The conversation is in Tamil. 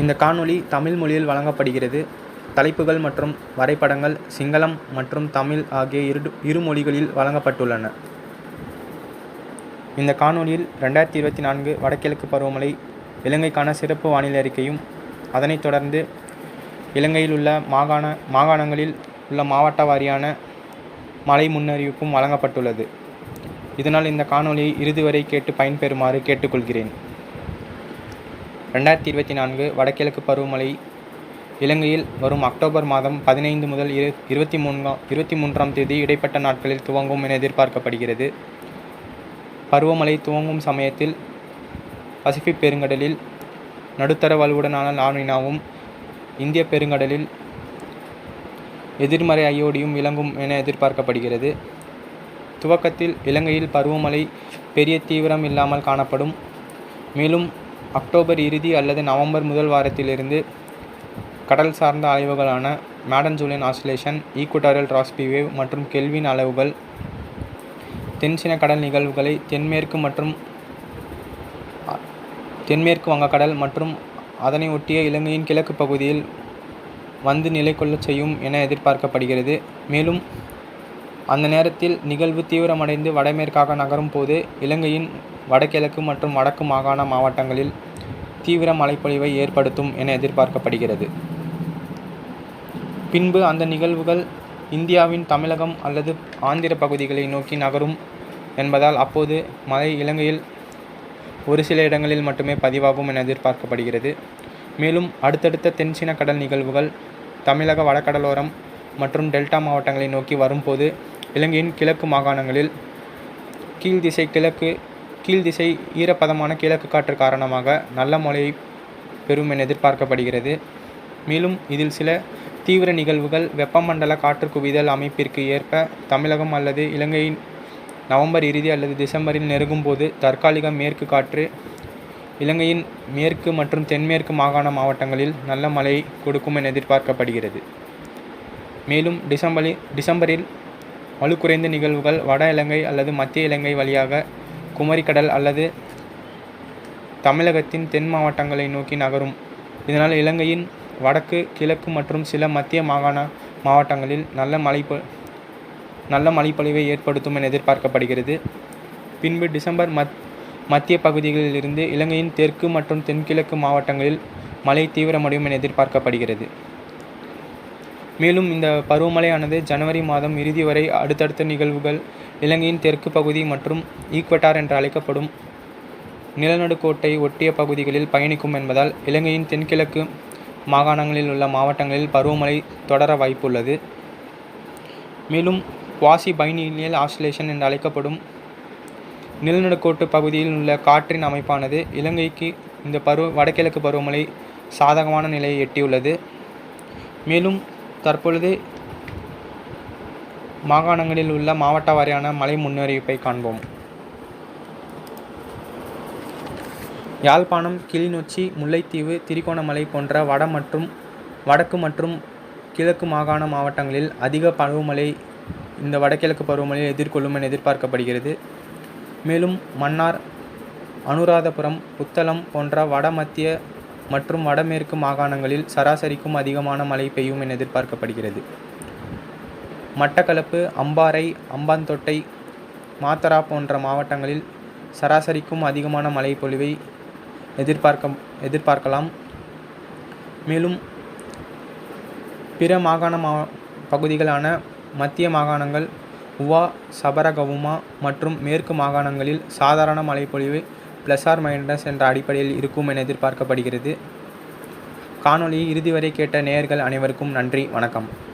இந்த காணொளி தமிழ் மொழியில் வழங்கப்படுகிறது. தலைப்புகள் மற்றும் வரைபடங்கள் சிங்களம் மற்றும் தமிழ் ஆகிய இரு மொழிகளில் வழங்கப்பட்டுள்ளன. இந்த காணொளியில் 2024 வடகிழக்கு பருவமழை, இலங்கைக்கான சிறப்பு வானிலை அறிக்கையும், அதனைத் தொடர்ந்து இலங்கையில் உள்ள மாகாணங்களில் உள்ள மாவட்ட வாரியான மழை முன்னறிவிப்பும் வழங்கப்பட்டுள்ளது. இதனால் இந்த காணொளியை இறுதி வரை கேட்டு பயன்பெறுமாறு கேட்டுக்கொள்கிறேன். 2024 வடகிழக்கு பருவமழை இலங்கையில் வரும் அக்டோபர் மாதம் 15 முதல் 23ஆம் தேதி இடைப்பட்ட நாட்களில் துவங்கும் என எதிர்பார்க்கப்படுகிறது. பருவமழை துவங்கும் சமயத்தில் பசிபிக் பெருங்கடலில் நடுத்தர வலுவுடனான லானினாவும், இந்திய பெருங்கடலில் எதிர்மறை அயோடியும் விளங்கும் என எதிர்பார்க்கப்படுகிறது. துவக்கத்தில் இலங்கையில் பருவமழை பெரிய தீவிரம் இல்லாமல் காணப்படும். மேலும் அக்டோபர் இறுதி அல்லது நவம்பர் முதல் வாரத்திலிருந்து கடல் சார்ந்த அலைவுகளான மேடன்-ஜூலியன் ஆசிலேஷன், ஈக்குவடாரியல் ராஸ்பி வேவ் மற்றும் கெல்வின் அளவுகள் தென்சீன கடல் நிகழ்வுகளை தென்மேற்கு வங்கக்கடல் மற்றும் அதனை ஒட்டிய இலங்கையின் கிழக்கு பகுதியில் வந்து நிலை கொள்ளச் செய்யும் என எதிர்பார்க்கப்படுகிறது. மேலும் அந்த நேரத்தில் நிகழ்வு தீவிரமடைந்து வடமேற்காக நகரும் போது இலங்கையின் வடகிழக்கு மற்றும் வடக்கு மாகாண மாவட்டங்களில் தீவிர மழைப்பொழிவை ஏற்படுத்தும் என எதிர்பார்க்கப்படுகிறது. பின்பு அந்த நிகழ்வுகள் இந்தியாவின் தமிழகம் அல்லது ஆந்திர பகுதிகளை நோக்கி நகரும் என்பதால் அப்போது மழை இலங்கையில் ஒரு சில இடங்களில் மட்டுமே பதிவாகும் என எதிர்பார்க்கப்படுகிறது. மேலும் அடுத்தடுத்த தென்சீன கடல் நிகழ்வுகள் தமிழக வடகடலோரம் மற்றும் டெல்டா மாவட்டங்களை நோக்கி வரும்போது இலங்கையின் கிழக்கு மாகாணங்களில் கீழ்திசை ஈரப்பதமான கிழக்கு காற்று காரணமாக நல்ல மழையை பெறும் என எதிர்பார்க்கப்படுகிறது. மேலும் இதில் சில தீவிர நிகழ்வுகள் வெப்பமண்டல காற்று குவிதல் அமைப்பிற்கு ஏற்ப தமிழகம் அல்லது இலங்கையின் நவம்பர் இறுதி அல்லது டிசம்பரில் நெருங்கும் போது தற்காலிக மேற்கு காற்று இலங்கையின் மேற்கு மற்றும் தென்மேற்கு மாகாண மாவட்டங்களில் நல்ல மழை கொடுக்கும் என எதிர்பார்க்கப்படுகிறது. மேலும் டிசம்பரில் வலுக்குறைந்த நிகழ்வுகள் வட இலங்கை அல்லது மத்திய இலங்கை வழியாக குமரிக்கடல் அல்லது தமிழகத்தின் தென் மாவட்டங்களை நோக்கி நகரும். இதனால் இலங்கையின் வடக்கு, கிழக்கு மற்றும் சில மத்திய மாகாண மாவட்டங்களில் நல்ல மழைப்பொழிவை ஏற்படுத்தும் என எதிர்பார்க்கப்படுகிறது. பின்பு டிசம்பர் மத்திய பகுதிகளில் இருந்து இலங்கையின் தெற்கு மற்றும் தென்கிழக்கு மாவட்டங்களில் மழை தீவிரமடையும் என எதிர்பார்க்கப்படுகிறது. மேலும் இந்த பருவமழையானது ஜனவரி மாதம் இறுதி வரை அடுத்தடுத்த நிகழ்வுகள் இலங்கையின் தெற்கு பகுதி மற்றும் ஈக்வட்டார் என்று அழைக்கப்படும் நிலநடுக்கோட்டை ஒட்டிய பகுதிகளில் பயணிக்கும் என்பதால் இலங்கையின் தென்கிழக்கு மாகாணங்களில் உள்ள மாவட்டங்களில் பருவமழை தொடர வாய்ப்புள்ளது. மேலும் குவாசி பைலினியல் ஆசிலேஷன் என்று அழைக்கப்படும் நிலநடுக்கோட்டு பகுதியில் உள்ள காற்றின் அமைப்பானது இலங்கைக்கு இந்த வடகிழக்கு பருவமழை சாதகமான நிலையை எட்டியுள்ளது. மேலும் தற்பொழுது மாகாணங்களில் உள்ள மாவட்ட வாரியான மழை முன்னறிவிப்பை காண்போம். யாழ்ப்பாணம், கிளிநொச்சி, முல்லைத்தீவு, திருகோணமலை போன்ற வடக்கு மற்றும் கிழக்கு மாகாண மாவட்டங்களில் அதிக பருவமழை இந்த வடகிழக்கு பருவமழையை எதிர்கொள்ளும் என எதிர்பார்க்கப்படுகிறது. மேலும் மன்னார், அனுராதபுரம், புத்தளம் போன்ற வடமத்திய மற்றும் வடமேற்கு மாகாணங்களில் சராசரிக்கும் அதிகமான மழை பெய்யும் என எதிர்பார்க்கப்படுகிறது. மட்டக்களப்பு, அம்பாறை, அம்பாந்தோட்டை, மாத்தரா போன்ற மாவட்டங்களில் சராசரிக்கும் அதிகமான மழை பொழிவை எதிர்பார்க்கலாம். மேலும் பிற மாகாண பகுதிகளான மத்திய மாகாணங்கள், உவா, சபரகமுவா மற்றும் மேற்கு மாகாணங்களில் சாதாரண மழைப்பொழிவு +- என்ற அடிப்படையில் இருக்கும் என எதிர்பார்க்கப்படுகிறது. காணொளியை இறுதி வரை கேட்ட நேயர்கள் அனைவருக்கும் நன்றி, வணக்கம்.